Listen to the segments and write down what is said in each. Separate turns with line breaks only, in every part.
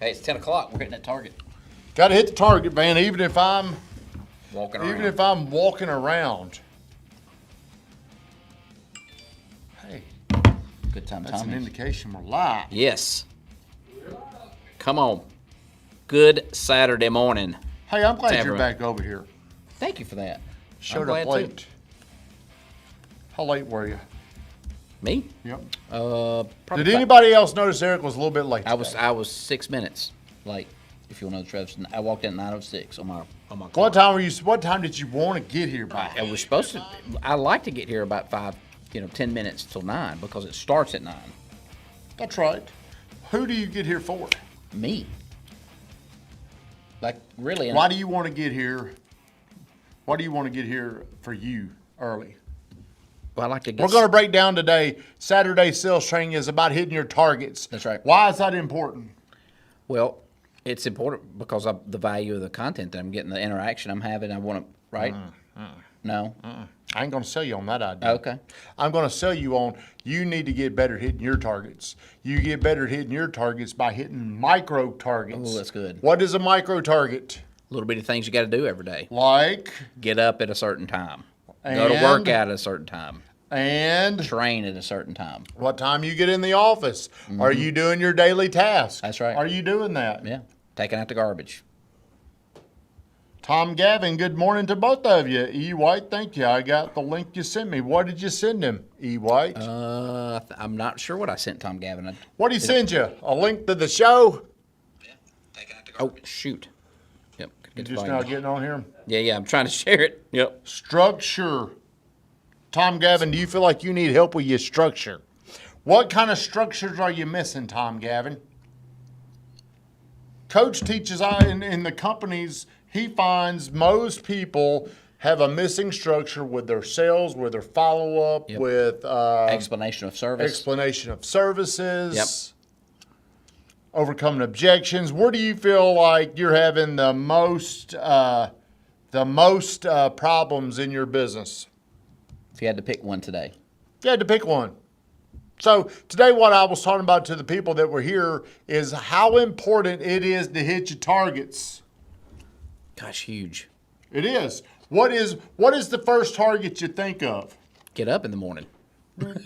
Hey, it's 10 o'clock. We're hitting that target.
Got to hit the target, man. Even if I'm
Walking around.
Even if I'm walking around. Hey,
Good time,
that's
Tommy.
an indication we're live.
Yes. Come on. Good Saturday morning.
Hey, I'm glad you're
everyone.
back over here.
Thank you for that.
Showed
I'm
up
glad
late.
too.
How late were you?
Me?
Yep.
Probably
Did anybody else notice Eric was a little bit late?
I
today?
was 6 minutes late. If you want to know the truth, I walked in at 9:06 on my car.
What time did you want to get here by?
I was supposed to. I like to get here about 10 minutes till 9 because it starts at 9.
That's right. Who do you get here for?
Me. Like really?
Why do you want to get here? Why do you want to get here for you early?
Well, I like to get.
We're going to break down today. Saturday sales training is about hitting your targets.
That's right.
Why is that important?
Well, it's important because of the value of the content that I'm getting, the interaction I'm having. I want to, right? No?
I ain't going to sell you on that idea.
Okay.
I'm going to sell you on you need to get better at hitting your targets. You get better at hitting your targets by hitting micro targets.
Oh, that's good.
What is a micro target?
Little bitty things you got to do every day.
Like?
Get up at a certain time. Go to work out at a certain time.
And?
Train at a certain time.
What time you get in the office? Are you doing your daily tasks?
That's right.
Are you doing that?
Yeah. Taking out the garbage.
Tom Gavin, good morning to both of you. E. White, thank you. I got the link you sent me. What did you send him, E. White?
I'm not sure what I sent Tom Gavin.
What did he send you? A link to the show?
Yeah. Taking out the garbage. Oh, shoot. Yep.
You just now getting on here?
Yeah. I'm trying to share it. Yep.
Structure. Tom Gavin, do you feel like you need help with your structure? What kind of structures are you missing, Tom Gavin? Coach teaches in the companies, he finds most people have a missing structure with their sales, with their follow-up, with
explanation of service.
Explanation of services.
Yep.
Overcoming objections. Where do you feel like you're having the most problems in your business?
If you had to pick one today.
You had to pick one. So today what I was talking about to the people that were here is how important it is to hit your targets.
Gosh, huge.
It is. What is the first target you think of?
Get up in the morning.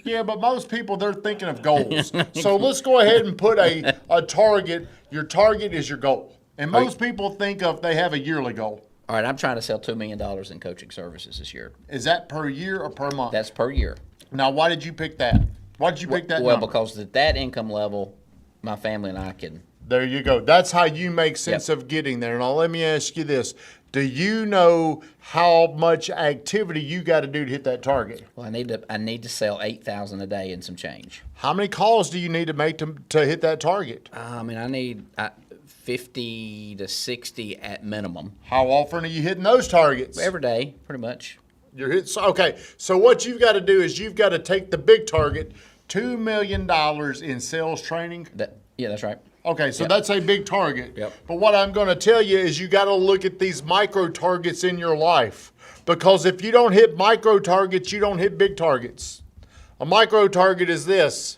Yeah, but most people, they're thinking of goals. So let's go ahead and put a target. Your target is your goal. And most people think of they have a yearly goal.
All right, I'm trying to sell $2 million in coaching services this year.
Is that per year or per month?
That's per year.
Now, why did you pick that? Why did you pick that
Well,
number?
because at that income level, my family and I can.
There you go. That's how you make sense of getting there. Now, let me ask you this. Do you know how much activity you got to do to hit that target?
Well, I need to sell 8,000 a day and some change.
How many calls do you need to make to hit that target?
I need 50 to 60 at minimum.
How often are you hitting those targets?
Every day, pretty much.
You're hit. Okay, so what you've got to do is you've got to take the big target, $2 million in sales training.
That's right.
Okay, so that's a big target.
Yep.
But what I'm going to tell you is you got to look at these micro targets in your life. Because if you don't hit micro targets, you don't hit big targets. A micro target is this.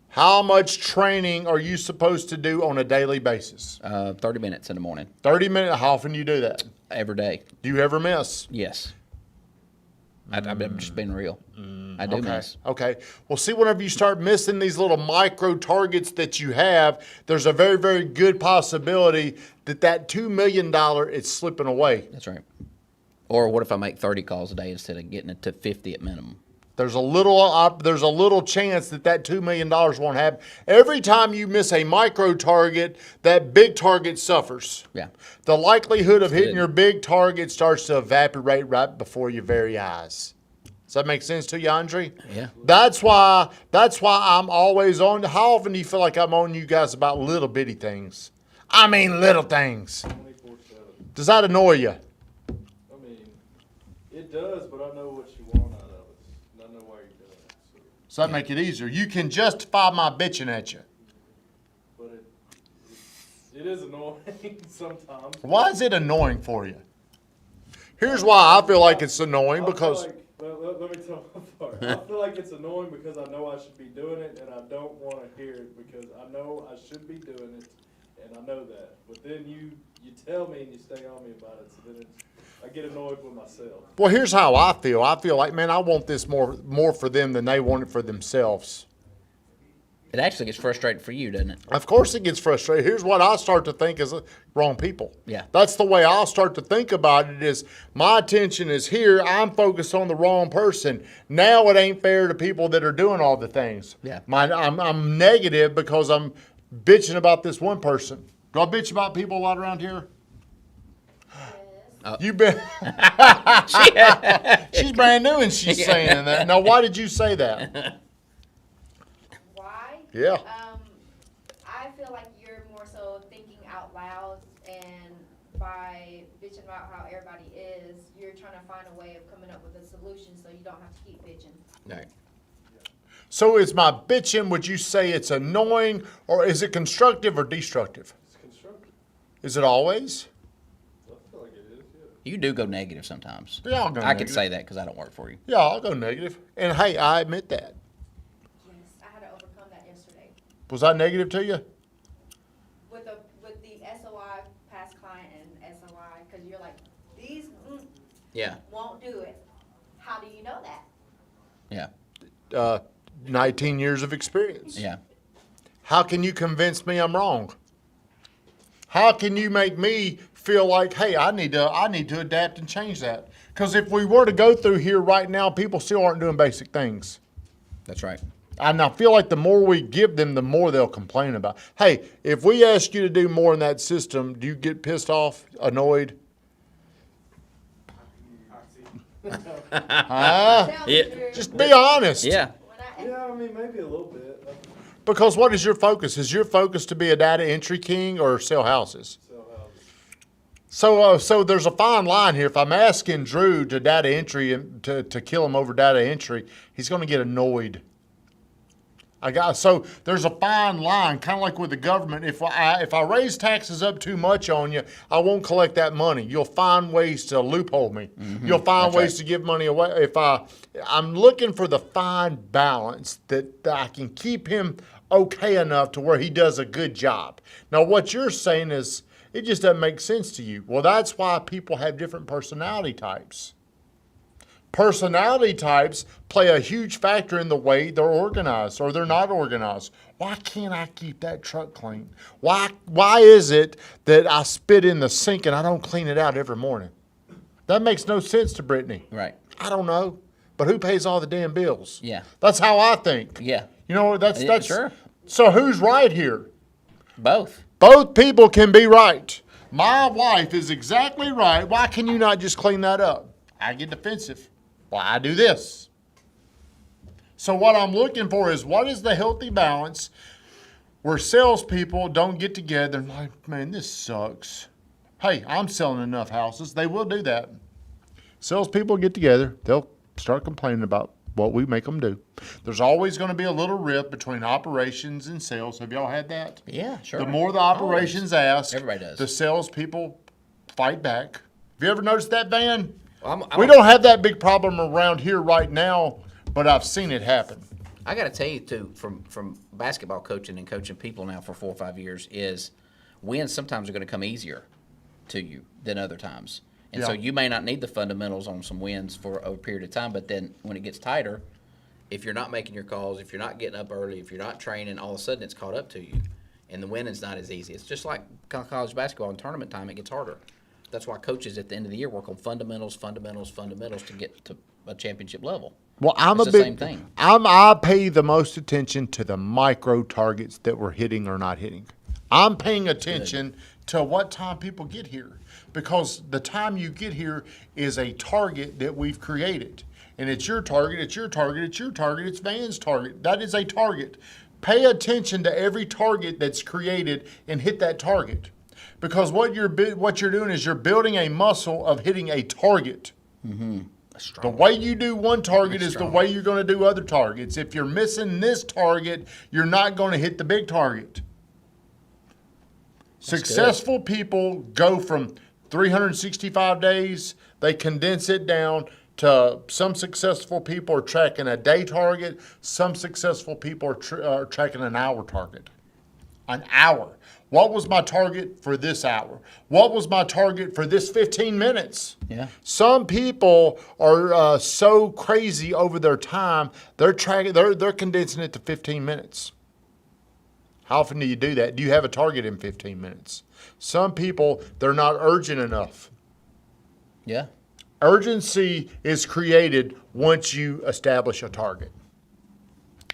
How much training are you supposed to do on a daily basis?
30 minutes in the morning.
30 minutes? How often do you do that?
Every day.
Do you ever miss?
Yes. I'm just being real. I do miss.
Okay. Well, see, whenever you start missing these little micro targets that you have, there's a very, very good possibility that $2 million is slipping away.
That's right. Or what if I make 30 calls a day instead of getting it to 50 at minimum?
There's a little chance that $2 million won't happen. Every time you miss a micro target, that big target suffers.
Yeah.
The likelihood of hitting your big target starts to evaporate right before your very eyes. Does that make sense to you, Andre?
Yeah.
That's why I'm always on. How often do you feel like I'm on you guys about little bitty things? I mean little things.
24/7.
Does that annoy you?
I mean, it does, but I know what you want out of it. And I know why you're doing it.
Does that make it easier? You can justify my bitching at you.
But it is annoying sometimes.
Why is it annoying for you? Here's why I feel like it's annoying because...
Let me tell my part. I feel like it's annoying because I know I should be doing it, and I don't want to hear it because I know I should be doing it, and I know that. But then you tell me and you stay on me about it, so then I get annoyed with myself.
Well, here's how I feel. I feel like, man, I want this more for them than they want it for themselves.
It actually gets frustrating for you, doesn't it?
Of course it gets frustrating. Here's what I start to think is wrong people.
Yeah.
That's the way I'll start to think about it is my attention is here. I'm focused on the wrong person. Now it ain't fair to people that are doing all the things.
Yeah.
I'm negative because I'm bitching about this one person. Do I bitch about people a lot around here? You been? She's brand new and she's saying that. Now, why did you say that?
Why?
Yeah.
I feel like you're more so thinking out loud, and by bitching about how everybody is, you're trying to find a way of coming up with a solution so you don't have to keep bitching.
Right.
So is my bitching, would you say it's annoying, or is it constructive or destructive?
It's constructive.
Is it always?
I feel like it is, yeah.
You do go negative sometimes.
Yeah, I'll go
I can
negative.
say that because I don't work for you.
Yeah, I'll go negative. And hey, I admit that.
Yes, I had to overcome that yesterday
Was I negative to you?
with the SOI past client and SOI, because you're like, these
Yeah.
won't do it. How do you know that?
Yeah.
19 years of experience.
Yeah.
How can you convince me I'm wrong? How can you make me feel like, hey, I need to adapt and change that? Because if we were to go through here right now, people still aren't doing basic things.
That's right.
And I feel like the more we give them, the more they'll complain about. Hey, if we ask you to do more in that system, do you get pissed off, annoyed? Huh?
Tell me,
Yeah.
Drew.
Just be honest.
Yeah.
When I,
Yeah, I mean, maybe a little bit.
Because what is your focus? Is your focus to be a data entry king or sell houses? So there's a fine line here. If I'm asking Drew to data entry and to kill him over data entry, he's going to get annoyed. So there's a fine line, kind of like with the government. If I raise taxes up too much on you, I won't collect that money. You'll find ways to loophole me. You'll find
That's
ways
right.
to give money away. I'm looking for the fine balance that I can keep him okay enough to where he does a good job. Now, what you're saying is it just doesn't make sense to you. Well, that's why people have different personality types. Personality types play a huge factor in the way they're organized or they're not organized. Why can't I keep that truck clean? Why is it that I spit in the sink and I don't clean it out every morning? That makes no sense to Brittany.
Right.
I don't know. But who pays all the damn bills?
Yeah.
That's how I think.
Yeah.
You know, that's
Sure.
So who's right here?
Both.
Both people can be right. My wife is exactly right. Why can you not just clean that up? I get defensive. Well, I do this. So what I'm looking for is what is the healthy balance where salespeople don't get together and like, man, this sucks. Hey, I'm selling enough houses. They will do that. Salespeople get together. They'll start complaining about what we make them do. There's always going to be a little rift between operations and sales. Have y'all had that?
Yeah, sure.
The more the operations ask,
Everybody does.
the salespeople fight back. Have you ever noticed that, Van?
I'm
We don't have that big problem around here right now, but I've seen it happen.
I got to tell you too, from basketball coaching and coaching people now for 4 or 5 years, is wins sometimes are going to come easier to you than other times. And so
Yeah.
you may not need the fundamentals on some wins for a period of time, but then when it gets tighter, if you're not making your calls, if you're not getting up early, if you're not training, all of a sudden it's caught up to you. And the winning's not as easy. It's just like college basketball in tournament time, it gets harder. That's why coaches at the end of the year work on fundamentals to get to a championship level.
Well,
It's the same thing.
I pay the most attention to the micro targets that we're hitting or not hitting. I'm paying attention to what time people get here, because the time you get here is a target that we've created. And it's your target, it's your target, it's your target, it's Van's target. That is a target. Pay attention to every target that's created and hit that target. Because what you're doing is you're building a muscle of hitting a target. The way you do one target is the way you're going to do other targets. If you're missing this target, you're not going to hit the big target. Successful people go from 365 days, they condense it down to some successful people are tracking a day target, some successful people are tracking an hour target. An hour. What was my target for this hour? What was my target for this 15 minutes?
Yeah.
Some people are so crazy over their time, they're condensing it to 15 minutes. How often do you do that? Do you have a target in 15 minutes? Some people, they're not urgent enough.
Yeah.
Urgency is created once you establish a target.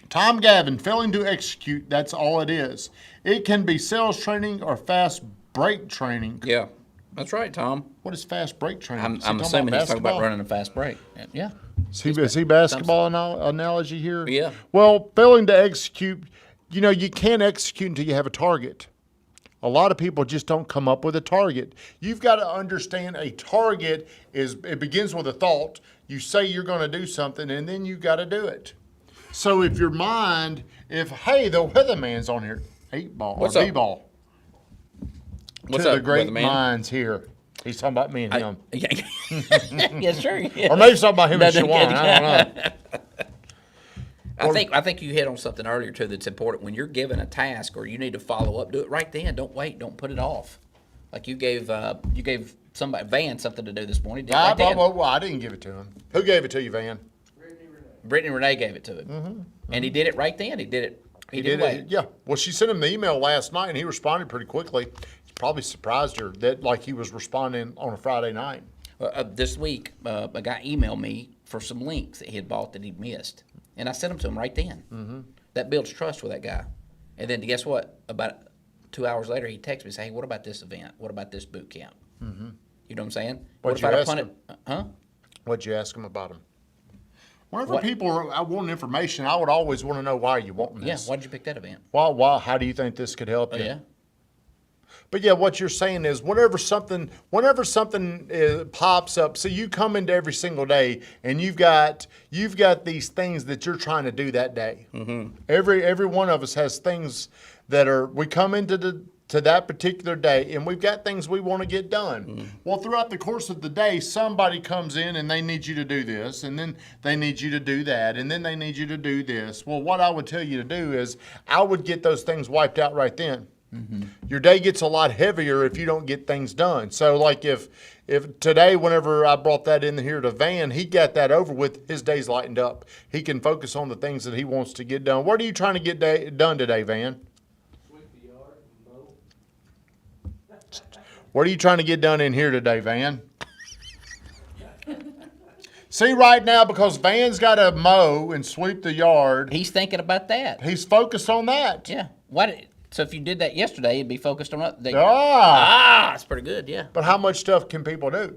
Tom Gavin, failing to execute, that's all it is. It can be sales training or fast break training.
Yeah. That's right, Tom.
What is fast break training? Is he
I'm
talking
assuming he's talking about
basketball?
running a fast break. Yeah.
Is he basketball analogy here?
Yeah.
Well, failing to execute, you can't execute until you have a target. A lot of people just don't come up with a target. You've got to understand a target it begins with a thought. You say you're going to do something, and then you got to do it. So if your mind, hey, the weatherman's on here, 8-ball
What's
or
up?
B-ball.
What's
To
up,
the great
weatherman?
minds here. He's talking about me and him.
Yeah, sure. Yeah.
Or maybe he's talking about him and Shawan. I don't know.
I think you hit on something earlier too that's important. When you're given a task or you need to follow up, do it right then. Don't wait. Don't put it off. Like you gave somebody Van something to do this morning. Did it right then.
Well, I didn't give it to him. Who gave it to you, Van?
Brittany Renee gave it to him, and he did it right then. He did it. He didn't wait.
Yeah. Well, she sent him the email last night, and he responded pretty quickly. It probably surprised her that he was responding on a Friday night.
This week, a guy emailed me for some links that he had bought that he'd missed, and I sent them to him right then. Mm-hmm. That builds trust with that guy. And then guess what? About 2 hours later, he texts me and says, "Hey, what about this event? What about this boot camp?" Mm-hmm. You know what I'm saying?
What'd
what
you
if
ask
I
him?
Huh?
What'd you ask him about him? Whenever people are wanting information, I would always want to know why you want
Yeah.
this.
Why did you pick that event?
Why? How do you think this could help
Oh
you?
yeah.
But yeah, what you're saying is whenever something pops up, so you come into every single day and you've got these things that you're trying to do that day. Mm-hmm. Every one of us has things that we come into to that particular day, and we've got things we want to get done. Mm-hmm. Well, throughout the course of the day, somebody comes in and they need you to do this, and then they need you to do that, and then they need you to do this. Well, what I would tell you to do is I would get those things wiped out right then. Mm-hmm. Your day gets a lot heavier if you don't get things done. So like if today, whenever I brought that in here to Van, he got that over with, his day's lightened up. He can focus on the things that he wants to get done. What are you trying to get done today, Van?
Sweep the yard and mow.
What are you trying to get done in here today, Van? See, right now, because Van's got to mow and sweep the yard,
He's thinking about that.
he's focused on that.
Yeah. So if you did that yesterday, it'd be focused on that. That's pretty good. Yeah.
But how much stuff can people do?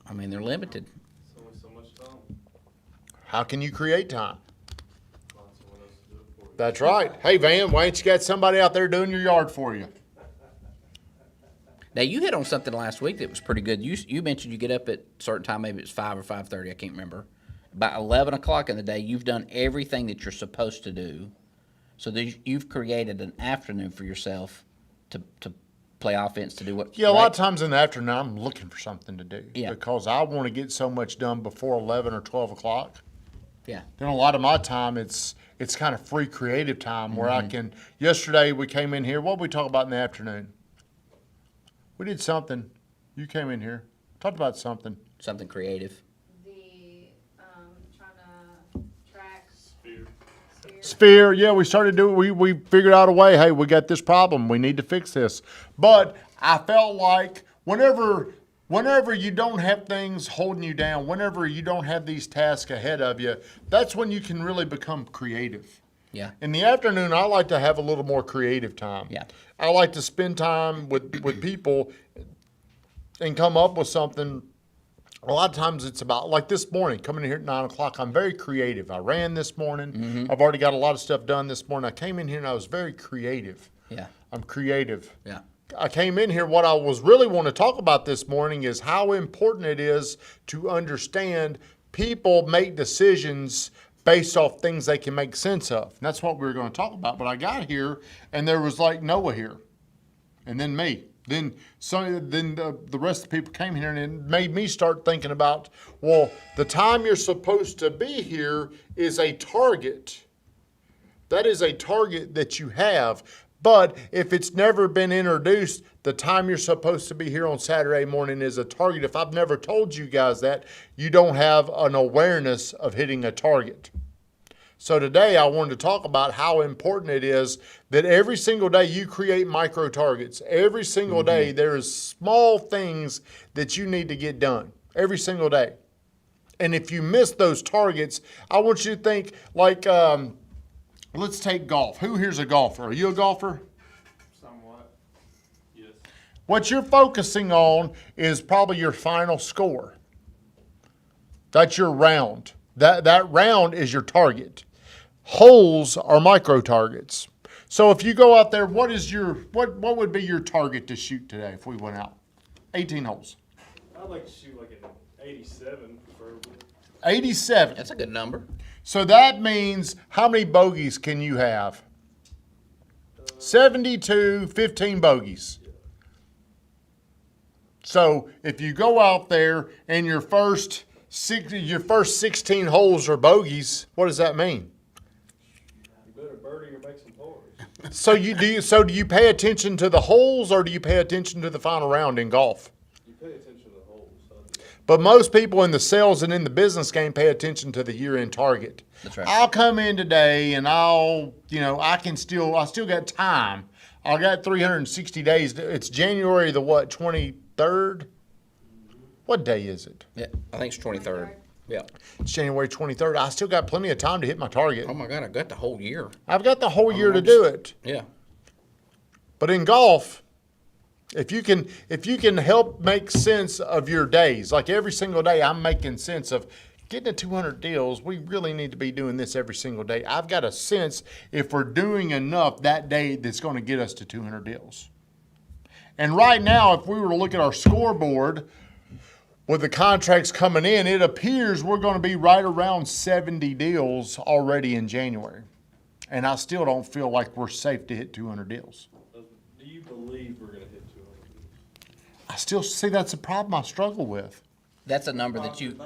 I mean, they're limited.
It's only so much time.
How can you create time?
Find someone else to do it for you.
That's right. Hey, Van, why ain't you got somebody out there doing your yard for you?
Now you hit on something last week that was pretty good. You mentioned you get up at a certain time, maybe it's 5 or 5:30, I can't remember. About 11 o'clock in the day, you've done everything that you're supposed to do. So you've created an afternoon for yourself to play offense, to do what.
Yeah, a lot of times in the afternoon, I'm looking for something to do.
Yeah.
Because I want to get so much done before 11 or 12 o'clock.
Yeah.
Then a lot of my time, it's kind of free creative time where I can. Yesterday, we came in here. What did we talk about in the afternoon? We did something. You came in here. Talked about something.
Something creative.
The, trying to track
Spear.
Sphere, yeah, we started doing. We figured out a way. Hey, we got this problem. We need to fix this. But I felt like whenever you don't have things holding you down, whenever you don't have these tasks ahead of you, that's when you can really become creative.
Yeah.
In the afternoon, I like to have a little more creative time.
Yeah.
I like to spend time with people and come up with something. A lot of times it's about, like this morning, coming in here at 9 o'clock, I'm very creative. I ran this morning. Mm-hmm. I've already got a lot of stuff done this morning. I came in here and I was very creative.
Yeah.
I'm creative.
Yeah.
I came in here, what I was really want to talk about this morning is how important it is to understand people make decisions based off things they can make sense of. And that's what we were going to talk about. But I got here and there was like Noah here and then me. Then the rest of the people came here, and it made me start thinking about, well, the time you're supposed to be here is a target. That is a target that you have But if it's never been introduced, the time you're supposed to be here on Saturday morning is a target. If I've never told you guys that, you don't have an awareness of hitting a target. So today I wanted to talk about how important it is that every single day you create micro targets. Every single day there is small things that you need to get done. Every single day. And if you miss those targets, I want you to think like, let's take golf. Who here's a golfer? Are you a golfer?
Somewhat. Yes.
What you're focusing on is probably your final score. That's your round. That round is your target. Holes are micro targets. So if you go out there, what would be your target to shoot today if we went out? 18 holes.
I'd like to shoot like an 87 preferably.
87.
That's a good number.
So that means how many bogeys can you have? 72, 15 bogeys. So if you go out there and your first 16 holes are bogeys, what does that mean?
You better birdie or make some pars.
So do you pay attention to the holes or do you pay attention to the final round in golf?
You pay attention to the holes.
But most people in the sales and in the business game pay attention to the year-end target.
That's right.
I'll come in today and I still got time. I got 360 days. It's January the what, 23rd? What day is it?
Yeah, I think it's 23rd. Yeah.
It's January 23rd. I still got plenty of time to hit my target.
Oh my God, I got the whole year.
I've got the whole year to do it.
Yeah.
But in golf, if you can help make sense of your days, like every single day I'm making sense of getting to 200 deals, we really need to be doing this every single day. I've got a sense if we're doing enough that day that's going to get us to 200 deals. And right now, if we were to look at our scoreboard with the contracts coming in, it appears we're going to be right around 70 deals already in January. And I still don't feel like we're safe to hit 200 deals.
Do you believe we're going to hit 200?
I still see that's a problem I struggle with.
That's a number that you,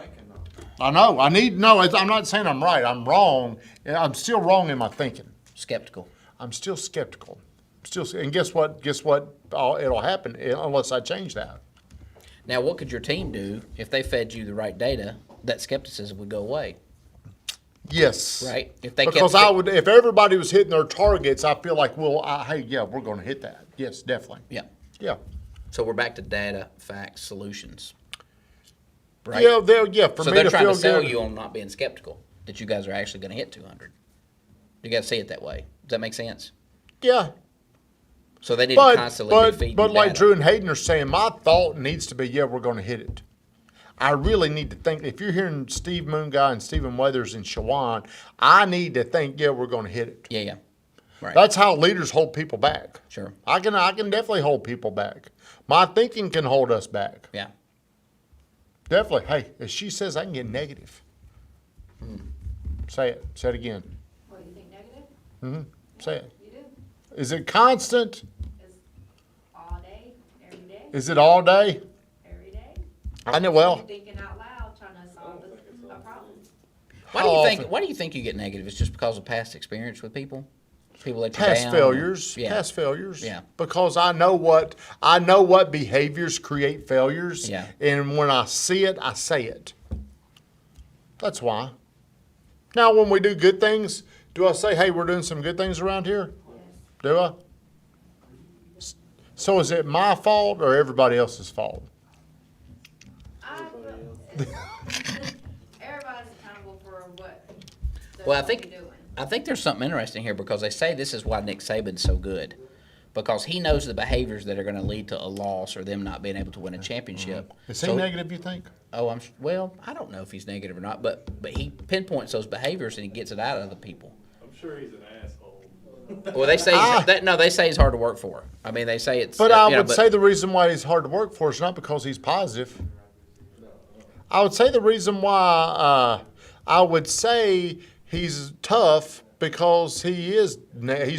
I know. I'm not saying I'm right. I'm wrong. I'm still wrong in my thinking.
skeptical.
I'm still skeptical. And guess what? It'll happen unless I change that.
Now, what could your team do if they fed you the right data? That skepticism would go away,
Yes.
right? If they
Because if everybody was hitting their targets, I feel like, hey, yeah, we're going to hit that. Yes, definitely.
Yeah.
Yeah.
So we're back to data, facts, solutions. Right?
Yeah, for
So
me
they're
to
trying
feel
to sell
good.
you on not being skeptical that you guys are actually going to hit 200. You got to see it that way. Does that make sense?
Yeah.
So they need to constantly be feeding
But
you
like
data.
Drew and Hayden are saying, my thought needs to be, yeah, we're going to hit it. I really need to think, if you're hearing Steve Moon Guy and Stephen Weathers and Shawan, I need to think, yeah, we're going to hit it.
Yeah. Right.
That's how leaders hold people back.
Sure.
I can definitely hold people back. My thinking can hold us back.
Yeah.
Definitely. Hey, if she says I can get negative, say it. Say it again.
What, you think negative?
Say it.
You do.
Is it constant?
It's all day, every day,
Is it all day?
every day.
I know.
You're
Well,
thinking out loud, trying to solve a problem.
Why do you
How
think?
often?
Why do you think you get negative? It's just because of past experience with people. People let you
past
down.
failures.
Yeah.
Past failures.
Yeah.
Because I know what behaviors create failures.
Yeah.
And when I see it, I say it. That's why. Now, when we do good things, do I say, "Hey, we're doing some good things around here"? Do I? So is it my fault or everybody else's fault?
Everybody's accountable for what they're
Well, I
supposed to
think
be doing.
I think there's something interesting here because they say this is why Nick Saban's so good, because he knows the behaviors that are going to lead to a loss or them not being able to win a championship.
Is he
So-
negative, you think?
Oh, well, I don't know if he's negative or not, but he pinpoints those behaviors and he gets it out of the people.
I'm sure he's an asshole.
Well, they say they say he's hard to work for. I mean, they say it's.
But I
you know,
would say the reason why he's hard to work for is not because he's positive. I would say the reason why I would say he's tough because he's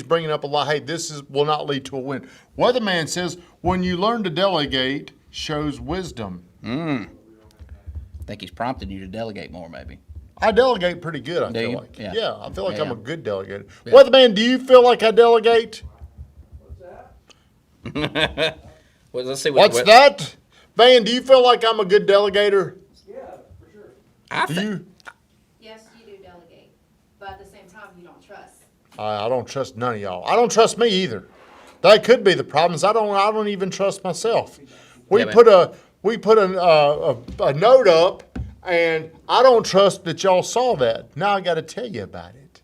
bringing up a lot. Hey, will not lead to a win. Weatherman says when you learn to delegate shows wisdom.
I think he's prompting you to delegate more, maybe.
I delegate pretty good. I
Do
feel
you?
like.
Yeah.
Yeah, I feel like I'm
Yeah.
a good delegator.
Yeah.
Weatherman, do you feel like I delegate?
Well, let's see
What's that? Van, do you feel like I'm a good delegator?
Yeah, for sure.
I
Do
think,
you?
Yes, you do delegate, but at the same time, you don't trust.
I don't trust none of y'all. I don't trust me either. That could be the problem. Is I don't even trust myself. We
Yeah, man.
put a note up, and I don't trust that y'all saw that. Now I got to tell you about it.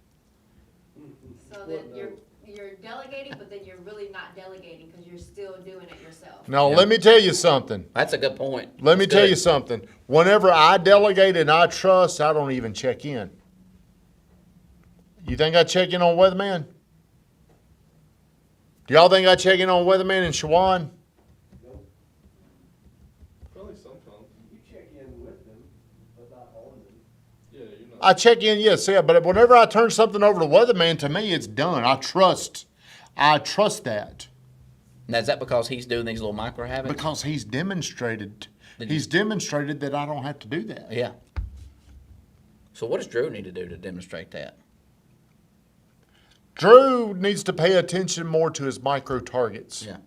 So then you're delegating, but then you're really not delegating because you're still doing it yourself.
Now
Yeah.
let me tell you something.
that's a good point.
Let me
That's
tell
good.
you something. Whenever I delegate and I trust, I don't even check in. You think I check in on Weatherman? Do y'all think I check in on Weatherman and Shawan?
Probably sometimes.
You check in with them, but not on them.
Yeah, you're not.
I check in, yes, yeah, but whenever I turn something over to Weatherman, to me, it's done. I trust that
Now, is that because he's doing these little micro habits?
because he's demonstrated
Did
that I don't have to do that.
Yeah. So what does Drew need to do to demonstrate that?
Drew needs to pay attention more to his micro targets.
Yeah.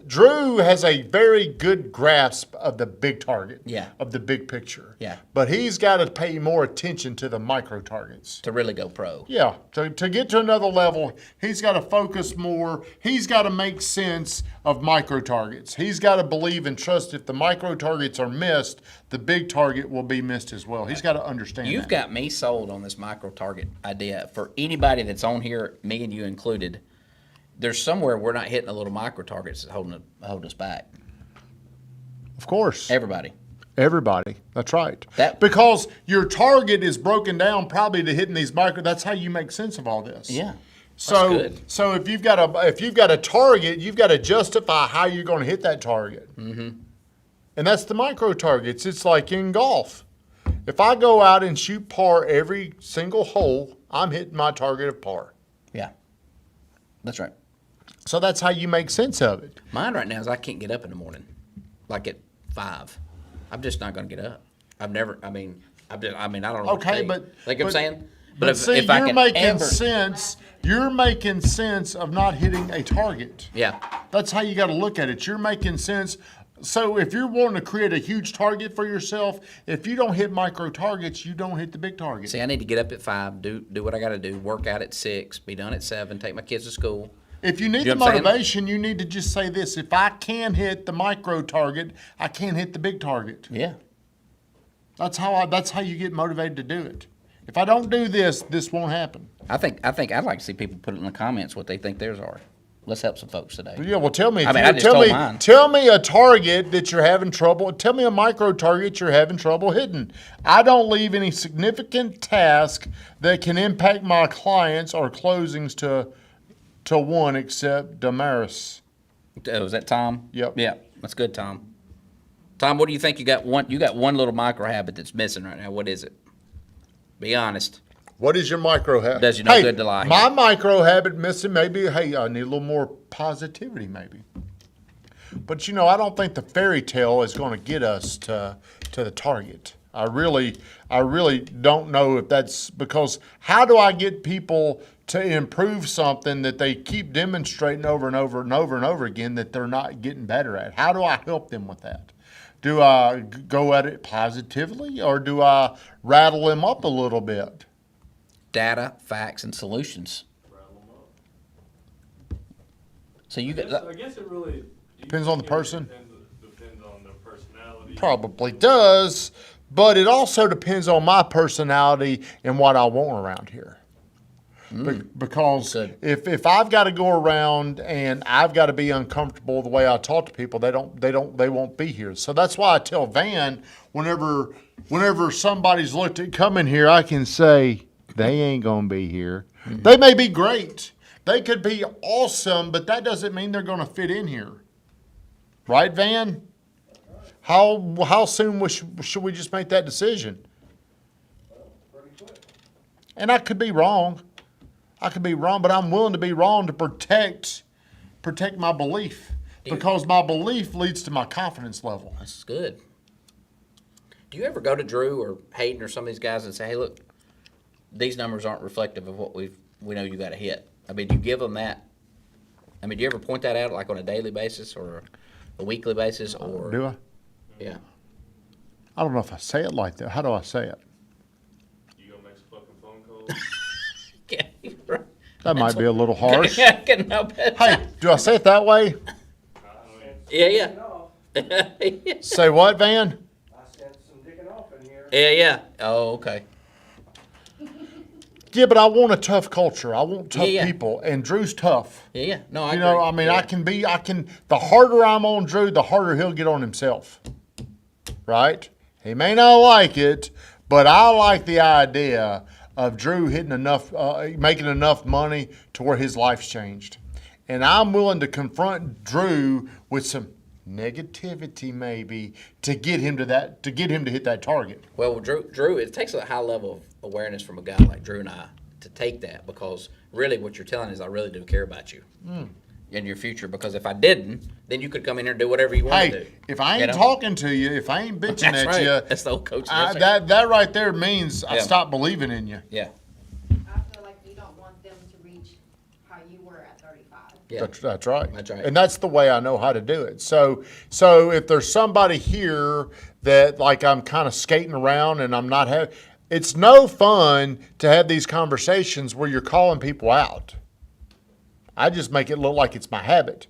Drew has a very good grasp of the big target,
Yeah.
of the big picture.
Yeah.
But he's got to pay more attention to the micro targets.
To really go pro.
Yeah, to get to another level, he's got to focus more. He's got to make sense of micro targets. He's got to believe and trust if the micro targets are missed, the big target will be missed as well. He's got to understand
You've
that.
got me sold on this micro target idea. For anybody that's on here, me and you included, there's somewhere we're not hitting the little micro targets that holding us back.
Of course.
Everybody.
Everybody. That's right.
That-
Because your target is broken down probably to hitting these micro. That's how you make sense of all this.
Yeah.
So,
good.
so if you've got a target, you've got to justify how you're going to hit that target. Mm-hmm. And that's the micro targets. It's like in golf. If I go out and shoot par every single hole, I'm hitting my target of par.
Yeah. That's right.
So that's how you make sense of it.
Mine right now is I can't get up in the morning, like at 5. I'm just not going to get up. I don't know. what to
Okay,
think.
but
like I'm saying,
But
if,
see,
if I
you're
can
making
ever,
sense. You're making sense of not hitting a target.
yeah,
That's how you got to look at it. You're making sense. So if you're wanting to create a huge target for yourself, if you don't hit micro targets, you don't hit the big target.
see, I need to get up at 5, do what I got to do, work out at 6, be done at 7, take my kids to school.
If you need
You
the
know what I'm saying?
motivation, you need to just say this: if I can hit the micro target, I can't hit the big target.
Yeah,
That's how you get motivated to do it. If I don't do this, this won't happen.
I think I'd like to see people put it in the comments what they think theirs are. Let's help some folks today.
Yeah, well, tell me.
I mean, I just told mine.
Tell me a target that you're having trouble. Tell me a micro target you're having trouble hitting. I don't leave any significant task that can impact my clients or closings to one except Damaris.
Oh, is that Tom?
Yep.
Yeah, that's good, Tom. Tom, what do you think? You got one little micro habit that's missing right now. What is it? Be honest.
What is your micro habit?
Does you no good to lie.
My micro habit missing maybe. Hey, I need a little more positivity, maybe. But I don't think the fairy tale is going to get us to the target. I really don't know if that's because how do I get people to improve something that they keep demonstrating over and over and over and over again that they're not getting better at? How do I help them with that? Do I go at it positively or do I rattle them up a little bit?
Data, facts, and solutions.
Rattle 'em up.
So you
I
got
guess it really
Depends on the person.
Depends on their personality.
Probably does, but it also depends on my personality and what I want around here. Because
Good.
if I've got to go around and I've got to be uncomfortable the way I talk to people, they won't be here. So that's why I tell Van whenever somebody's looked at coming here, I can say they ain't gonna be here. They may be great, they could be awesome, but that doesn't mean they're gonna fit in here, right, Van? How soon should we just make that decision?
Pretty quick.
And I could be wrong. But I'm willing to be wrong to protect my belief. Because my belief leads to my confidence level.
That's good. Do you ever go to Drew or Hayden or some of these guys and say, "Hey, look, these numbers aren't reflective of what we know you got to hit"? I mean, do you give them that I mean, do you ever point that out like on a daily basis or a weekly basis or?
Do I?
Yeah.
I don't know if I say it like that. How do I say it?
You gonna make some fucking phone calls?
Yeah, you're right.
That might be a little harsh.
I can help it.
Hey, do I say it that way?
Yeah,
Off.
yeah.
Say what, Van?
I sent some dicking off in here.
Yeah, yeah. Oh, okay.
Yeah, but I want a tough culture. I want tough
Yeah, yeah.
people, and Drew's tough.
Yeah, yeah. No, I
You know,
agree.
I mean,
Yeah.
the harder I'm on Drew, the harder he'll get on himself. Right? He may not like it, but I like the idea of Drew hitting enough, making enough money to where his life's changed. And I'm willing to confront Drew with some negativity maybe to get him to hit that target.
Well, Drew, it takes a high level of awareness from a guy like Drew and I to take that, because really what you're telling is I really do care about you in your future, because if I didn't, then you could come in here and do whatever you want to
Hey,
do.
if I ain't
You know?
talking to you, if I ain't bitching
That's
at
right.
you,
That's the old coach. That's right.
that right there means I
Yeah.
stopped believing in you.
Yeah,
I feel like you don't want them to reach how you were at 35.
yeah.
That's right.
That's right.
And that's the way I know how to do it. So if there's somebody here that like I'm kind of skating around and I'm not having, it's no fun to have these conversations where you're calling people out. I just make it look like it's my habit.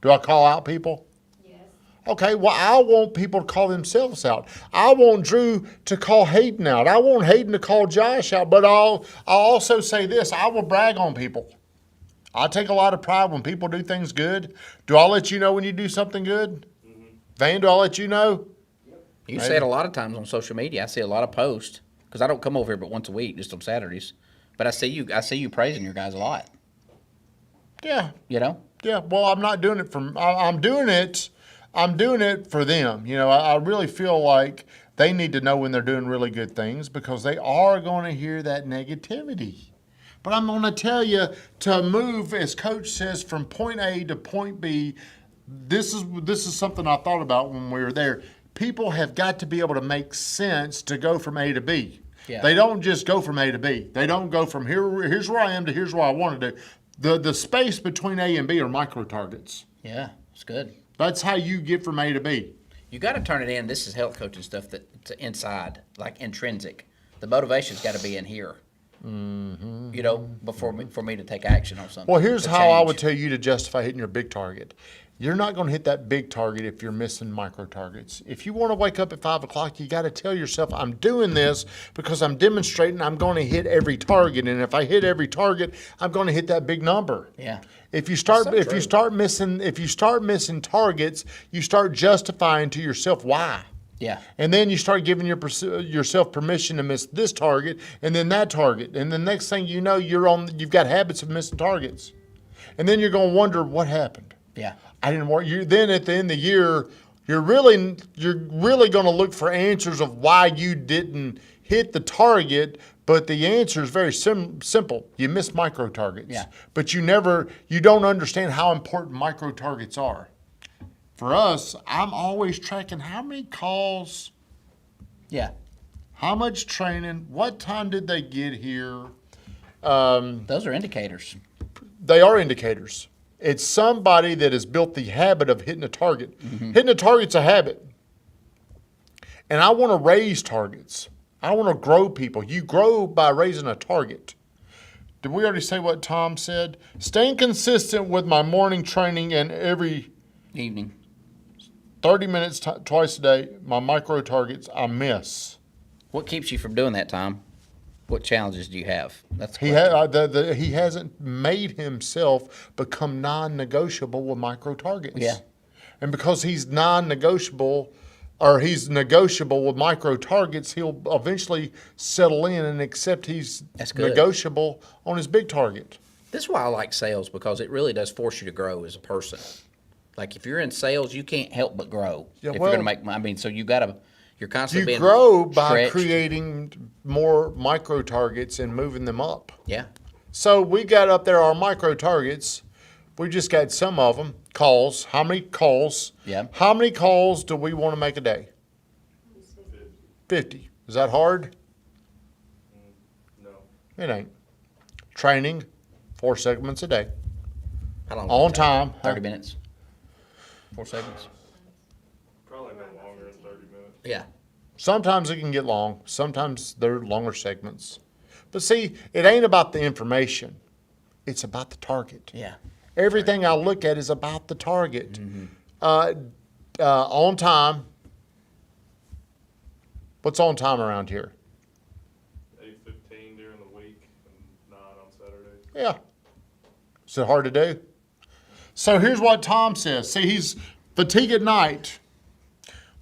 Do I call out people?
Yes.
Okay, well, I want people to call themselves out. I want Drew to call Hayden out. I want Hayden to call Josh out. But I'll also say this: I will brag on people. I take a lot of pride when people do things good. Do I let you know when you do something good? Van, do I let you know?
You say it a lot of times on social media. I see a lot of posts, because I don't come over here but once a week, just on Saturdays. But I see you praising your guys a lot.
Yeah,
You know?
yeah. Well, I'm not doing it I'm doing it for them. You know, I really feel like they need to know when they're doing really good things, because they are going to hear that negativity. But I'm going to tell you, to move, as Coach says, from point A to point B, this is something I thought about when we were there. People have got to be able to make sense to go from A to B.
Yeah.
They don't just go from A to B. They don't go from here's where I am to here's where I want to do. The space between A and B are micro targets.
Yeah, it's good.
That's how you get from A to B.
You got to turn it in. This is health coaching stuff to inside, like intrinsic. The motivation's got to be in here. Mm-hmm. You know, for me to take action on something.
Well, here's
to
how I
change.
would tell you to justify hitting your big target. You're not going to hit that big target if you're missing micro targets. If you want to wake up at 5 o'clock, you got to tell yourself, I'm doing this because I'm demonstrating I'm going to hit every target. And if I hit every target, I'm going to hit that big number.
Yeah.
If you start
That's so true.
if you start missing targets, you start justifying to yourself why.
Yeah.
And then you start giving yourself permission to miss this target and then that target. And the next thing you know, you've got habits of missing targets. And then you're going to wonder what happened.
Yeah.
I didn't want you. Then at the end of the year, you're really going to look for answers of why you didn't hit the target. But the answer is very simple. You miss micro targets.
Yeah.
But you don't understand how important micro targets are. For us, I'm always tracking how many calls,
Yeah.
how much training, what time did they get here.
Those are indicators.
They are indicators. It's somebody that has built the habit of hitting a target.
Mm-hmm.
Hitting a target's a habit. And I want to raise targets. I want to grow people. You grow by raising a target. Did we already say what Tom said? Staying consistent with my morning training and every
Evening.
30 minutes twice a day, my micro targets I miss.
What keeps you from doing that, Tom? What challenges do you have? That's the
He
question.
he hasn't made himself become non-negotiable with micro targets.
Yeah.
And because he's non-negotiable, or he's negotiable with micro targets, he'll eventually settle in and accept he's
That's good.
negotiable on his big target.
This is why I like sales, because it really does force you to grow as a person. Like if you're in sales, you can't help but grow.
Yeah,
if
well-
you're going to make money. I mean, so you're constantly
You
being
grow by
stretched.
creating more micro targets and moving them up.
Yeah.
So we got up there our micro targets. We just got some of them. Calls. How many calls?
Yeah.
How many calls do we want to make a day? 50. Is that hard?
No.
It ain't. Training, 4 segments a day.
How long?
On time.
30 minutes? 4 segments?
Probably no longer than 30 minutes.
Yeah.
Sometimes it can get long. Sometimes they're longer segments. But see, it ain't about the information. It's about the target.
Yeah.
Everything I look at is about the target. On time. What's on time around here?
8:15 during the week and 9 on Saturdays.
Yeah. Is it hard to do? So here's what Tom says. See, he's fatigue at night.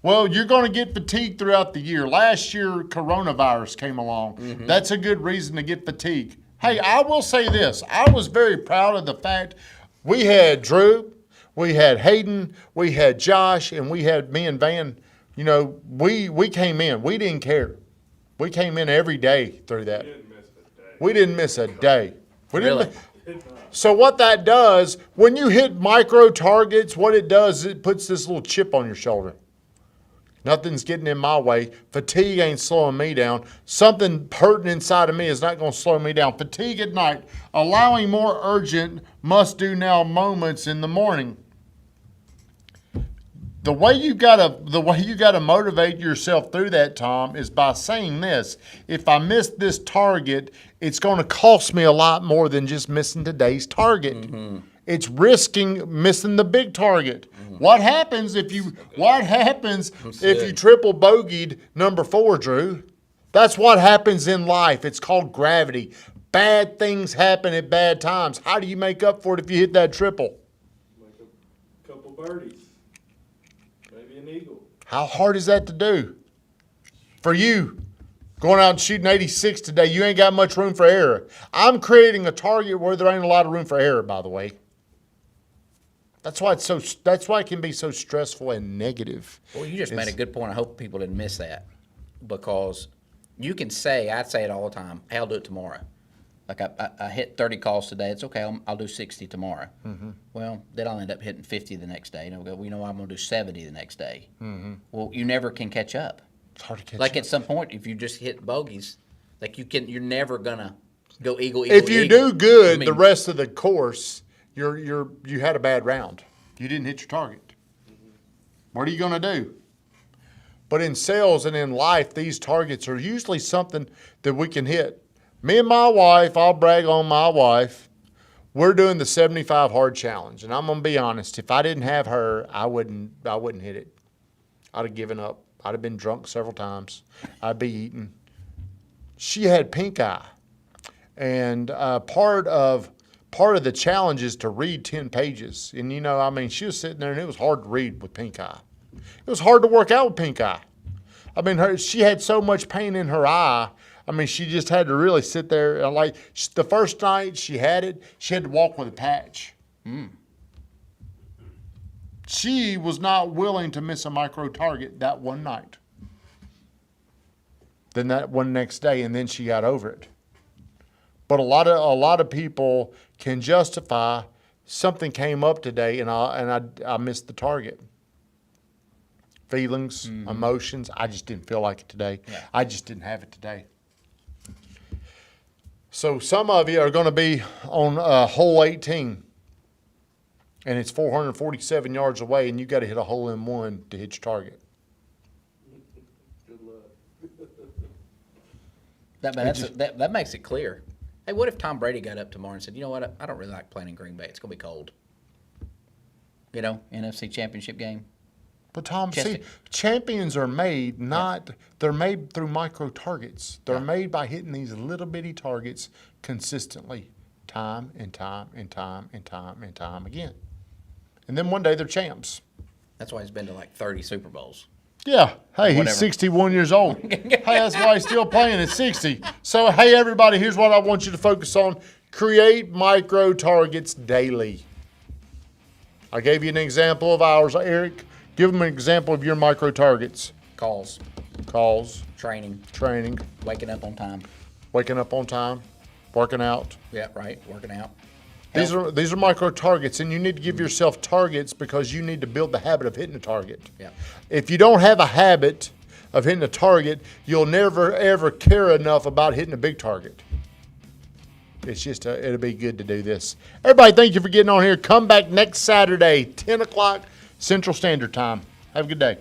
Well, you're going to get fatigue throughout the year. Last year, coronavirus came along. That's a good reason to get fatigue. Hey, I will say this. I was very proud of the fact we had Drew, we had Hayden, we had Josh, and we had me and Van. You know, we came in. We didn't care. We came in every day through that.
Didn't miss a day.
We didn't miss a day. We didn't
Really?
So what that does, when you hit micro targets, what it does is it puts this little chip on your shoulder. Nothing's getting in my way. Fatigue ain't slowing me down. Something hurting inside of me is not going to slow me down. Fatigue at night, allowing more urgent, must-do-now moments in the morning. The way you gotta motivate yourself through that, Tom, is by saying this: if I miss this target, it's going to cost me a lot more than just missing today's target. It's risking missing the big target. What happens if you triple bogeyed number 4, Drew? That's what happens in life. It's called gravity. Bad things happen at bad times. How do you make up for it if you hit that triple?
Make a couple birdies. Maybe an eagle.
How hard is that to do? For you, going out and shooting 86 today, you ain't got much room for error. I'm creating a target where there ain't a lot of room for error, by the way. That's why it can be so stressful and negative.
Well, you just made a good point. I hope people didn't miss that, because you can say, I say it all the time, hey, I'll do it tomorrow. Like I hit 30 calls today. It's okay. I'll do 60 tomorrow. Well, then I'll end up hitting 50 the next day. And I'll go, well, I'm going to do 70 the next day. Well, you never can catch up.
It's hard to catch
Like
up.
at some point, if you just hit bogeys, like you're never gonna go eagle.
If you
eagle.
do good
I mean,
the rest of the course, you had a bad round. You didn't hit your target. What are you going to do? But in sales and in life, these targets are usually something that we can hit. Me and my wife, I'll brag on my wife, we're doing the 75 hard challenge. And I'm going to be honest, if I didn't have her, I wouldn't hit it. I'd have given up. I'd have been drunk several times. I'd be eating. She had pink eye. And part of the challenge is to read 10 pages. And, she was sitting there, and it was hard to read with pink eye. It was hard to work out with pink eye. She had so much pain in her eye. She just had to really sit there. The first night she had to walk with a patch. She was not willing to miss a micro target that one night. Then that one next day, and then she got over it. But a lot of people can justify something came up today and I missed the target. Feelings, emotions. I just didn't feel like it today.
Yeah.
I just didn't have it today. So some of you are going to be on hole 18, and it's 447 yards away, and you got to hit a hole in one to hit your target.
Good luck.
That makes it clear. Hey, what if Tom Brady got up tomorrow and said, you know what, I don't really like playing in Green Bay. It's going to be cold. NFC Championship game.
But Tom,
Just
see,
it.
champions are made they're made through micro targets. They're made by hitting these little bitty targets consistently, time and time and time and time and time again. And then one day they're champs.
That's why he's been to like 30 Super Bowls.
Yeah. Hey,
Whatever.
he's 61 years old. Hey, that's why he's still playing at 60. So, hey, everybody, here's what I want you to focus on. Create micro targets daily. I gave you an example of ours. Eric, give them an example of your micro targets.
Calls,
Training,
waking up on time.
waking up on time, working out.
Yeah, right, working out.
These are micro targets, and you need to give yourself targets because you need to build the habit of hitting a target.
Yeah.
If you don't have a habit of hitting a target, you'll never, ever care enough about hitting a big target. It's just, it'll be good to do this. Everybody, thank you for getting on here. Come back next Saturday, 10 o'clock Central Standard Time. Have a good day.